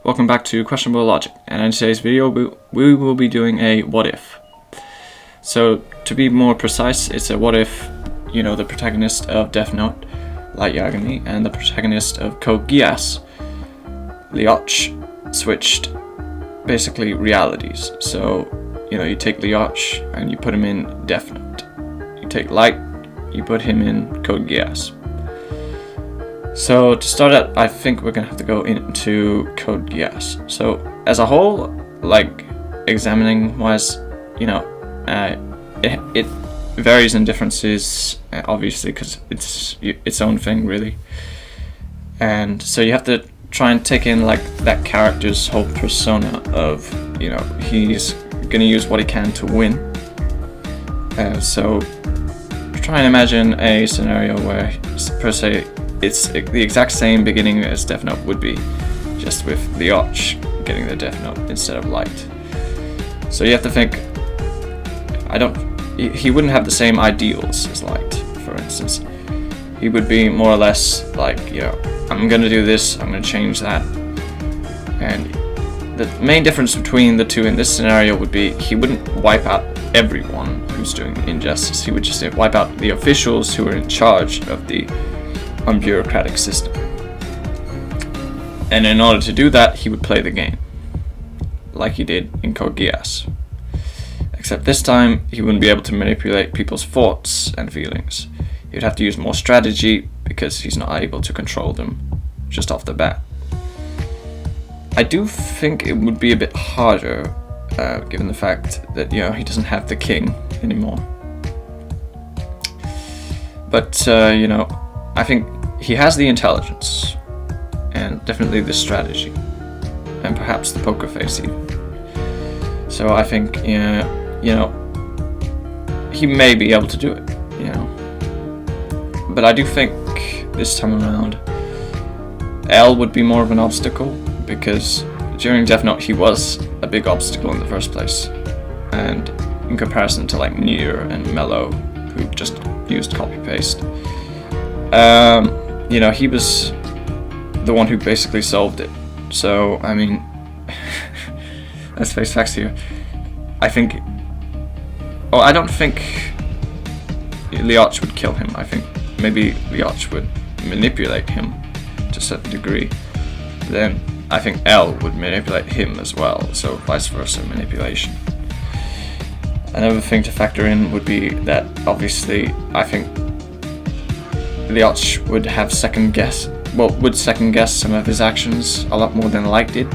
welcome back to Questionable Logic, and in today's video we will be doing a what if. So to be more precise, it's a what if, the protagonist of Death Note, Light Yagami, and the protagonist of Code Geass, Lelouch, switched basically realities. So, you take Lelouch and you put him in Death Note. You take Light, you put him in Code Geass. So to start out, I think we're gonna have to go into Code Geass. So as a whole, examining wise, it varies in differences, obviously, because it's its own thing, really. And so you have to try and take in that character's whole persona of, he's gonna use what he can to win. So try and imagine a scenario where, per se, it's the exact same beginning as Death Note would be, just with Lelouch getting the Death Note instead of Light. So you have to think, he wouldn't have the same ideals as Light, for instance. He would be more or less I'm gonna do this, I'm gonna change that. And the main difference between the two in this scenario would be he wouldn't wipe out everyone who's doing injustice. He would just wipe out the officials who are in charge of the unbureaucratic system. And in order to do that, he would play the game, like he did in Code Geass. Except this time, he wouldn't be able to manipulate people's thoughts and feelings. He would have to use more strategy because he's not able to control them just off the bat. I do think it would be a bit harder, given the fact that he doesn't have the king anymore. But I think he has the intelligence, and definitely the strategy, and perhaps the poker face even. So I think, he may be able to do it, But I do think this time around, L would be more of an obstacle, because during Death Note he was a big obstacle in the first place. And in comparison to Nier and Mello, who just used copy-paste, he was the one who basically solved it. So, I mean, let's face facts here. I don't think Lelouch would kill him. I think maybe Lelouch would manipulate him to a certain degree. Then I think L would manipulate him as well, so vice versa manipulation. Another thing to factor in would be that, obviously, I think Lelouch would second guess some of his actions a lot more than Light did,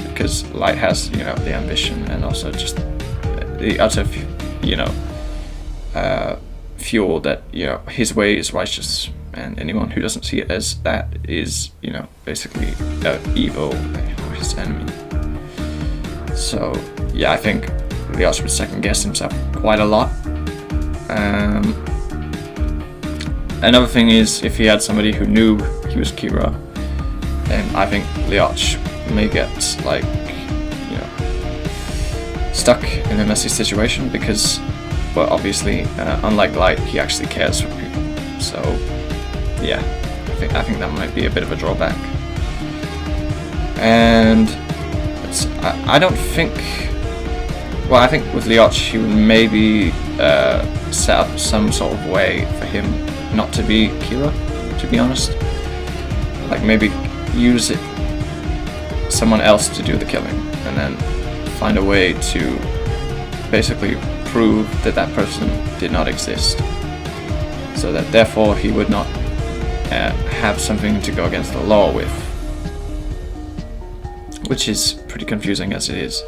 because Light has, the ambition and also just the utter, fuel that, his way is righteous, and anyone who doesn't see it as that is, basically evil or his enemy. So, yeah, I think Lelouch would second guess himself quite a lot. Another thing is, if he had somebody who knew he was Kira, then I think Lelouch may get, stuck in a messy situation because, well, obviously, unlike Light, he actually cares for people. So, yeah, I think that might be a bit of a drawback. And I don't think. Well, I think with Lelouch, he would maybe set up some sort of way for him not to be Kira, to be honest. Maybe use someone else to do the killing, and then find a way to basically prove that that person did not exist, so that therefore he would not have something to go against the law with, which is pretty confusing as it is.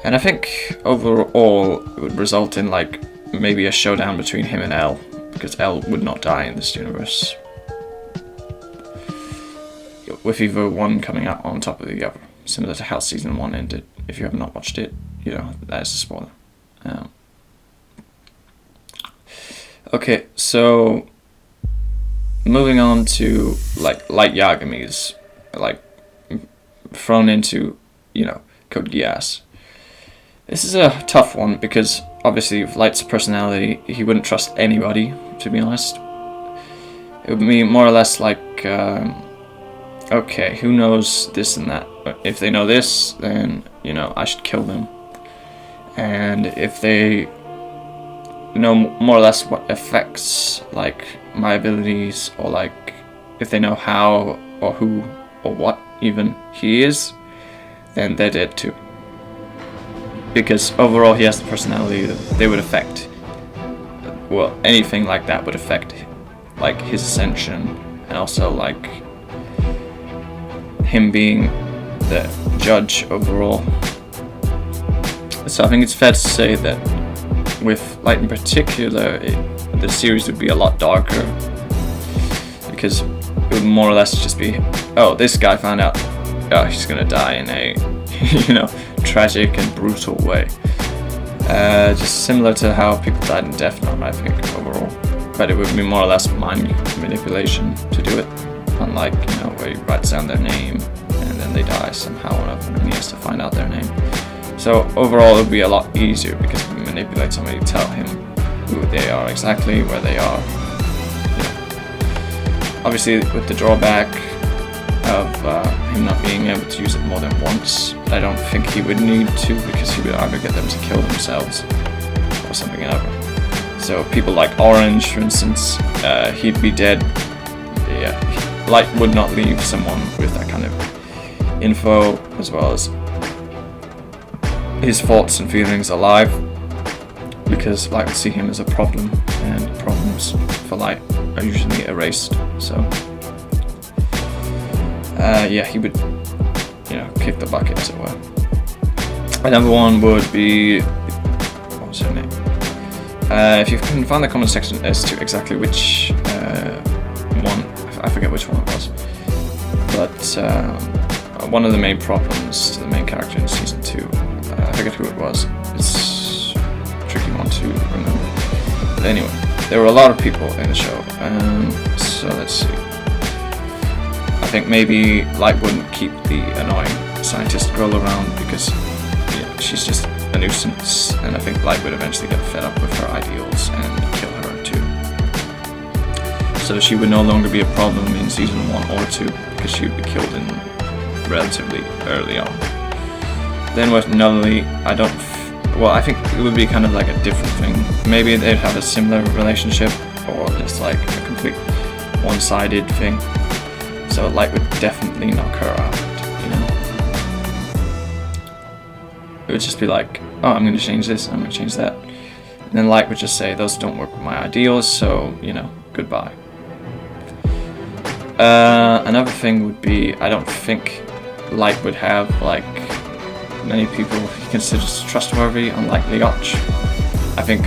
And I think overall it would result in maybe a showdown between him and L, because L would not die in this universe, with either one coming out on top of the other, similar to how season 1 ended. If you have not watched it, that is a spoiler. Okay, so moving on to Light Yagami's thrown into Code Geass. This is a tough one because obviously with Light's personality, he wouldn't trust anybody, to be honest. It would be more or less okay, who knows this and that? If they know this, then, you know, I should kill them. And if they know more or less what affects, like, my abilities, or, like, if they know how, or who, or what even he is, then they're dead too. Because overall he has the personality that they would affect. Well, anything like that would affect, like, his ascension, and also, like, him being the judge overall. So I think it's fair to say that with Light in particular, the series would be a lot darker, because it would more or less just be, oh, this guy found out, oh, he's gonna die in a, you know, tragic and brutal way. Just similar to how people died in Death Note, I think, overall. But it would be more or less mind manipulation to do it, unlike, you know, where he writes down their name and then they die somehow or another and he has to find out their name. So overall it would be a lot easier because we manipulate somebody to tell him who they are exactly, where they are. You know. Obviously with the drawback of him not being able to use it more than once, I don't think he would need to, because he would either get them to kill themselves or something or other. So people like Orange, for instance, he'd be dead. Yeah, Light would not leave someone with that kind of info, as well as his thoughts and feelings alive, because Light would see him as a problem, and problems for Light are usually erased. So yeah, he would, you know, kick the bucket, as it were. Another one would be, what was her name? If you can find the comment section as to exactly which one, I forget which one it was, but one of the main problems to the main character in season 2, I forget who it was. It's a tricky one to remember. But anyway, there were a lot of people in the show, so let's see. I think maybe Light wouldn't keep the annoying scientist girl around because, yeah, she's just a nuisance, and I think Light would eventually get fed up with her ideals and kill her too. So she would no longer be a problem in season 1 or 2 because she would be killed in relatively early on. Then with Nullily, I think it would be kind of like a different thing. Maybe they'd have a similar relationship, or just like a complete one-sided thing. So Light would definitely knock her out, you know. It would just be like, oh, I'm going to change this, I'm going to change that. And then Light would just say, those don't work with my ideals, so, you know, goodbye. Another thing would be, I don't think Light would have, like, many people he considers trustworthy, unlike Lelouch. I think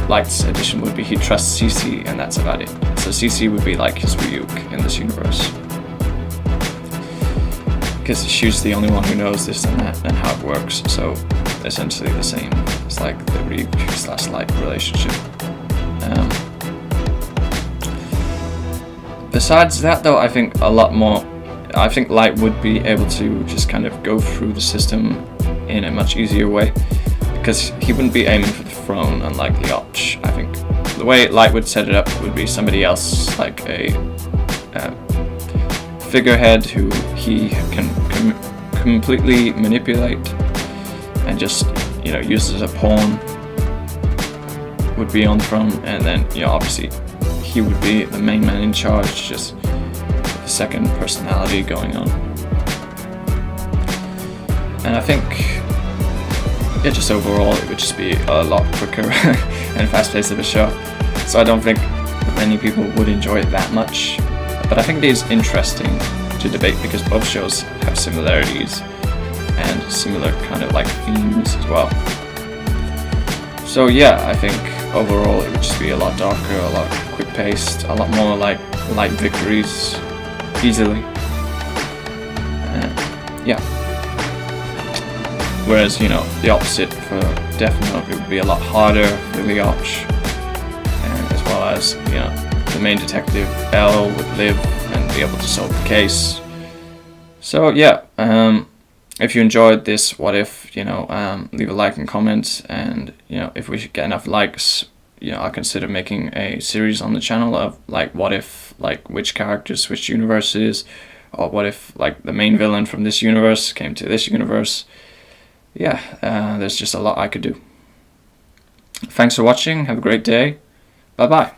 Light's addition would be he trusts CC, and that's about it. So CC would be like his Ryuk in this universe. Because she's the only one who knows this and that and how it works, so essentially the same. It's like the Ryuk/Light relationship. Besides that though, I think Light would be able to just kind of go through the system in a much easier way, because he wouldn't be aiming for the throne, unlike Lelouch. I think the way Light would set it up would be somebody else, like a figurehead who he can completely manipulate and just, you know, use as a pawn, would be on the throne, and then, you know, obviously he would be the main man in charge, just the second personality going on. And I think, yeah, just overall it would just be a lot quicker and fast-paced of a show. So I don't think many people would enjoy it that much. But I think it is interesting to debate because both shows have similarities and similar kind of like themes as well. So yeah, I think overall it would just be a lot darker, a lot quick-paced, a lot more like Light victories easily. Yeah. Whereas, you know, the opposite for Death Note, it would be a lot harder for Lelouch, and as well as, you know, the main detective, Elle, would live and be able to solve the case. So yeah, if you enjoyed this what if, you know, leave a like and comment, and, you know, if we should get enough likes, you know, I'll consider making a series on the channel of like what if, like which characters, which universes, Or what if like the main villain from this universe came to this universe? Yeah, there's just a lot I could do. Thanks for watching. Have a great day. Bye bye.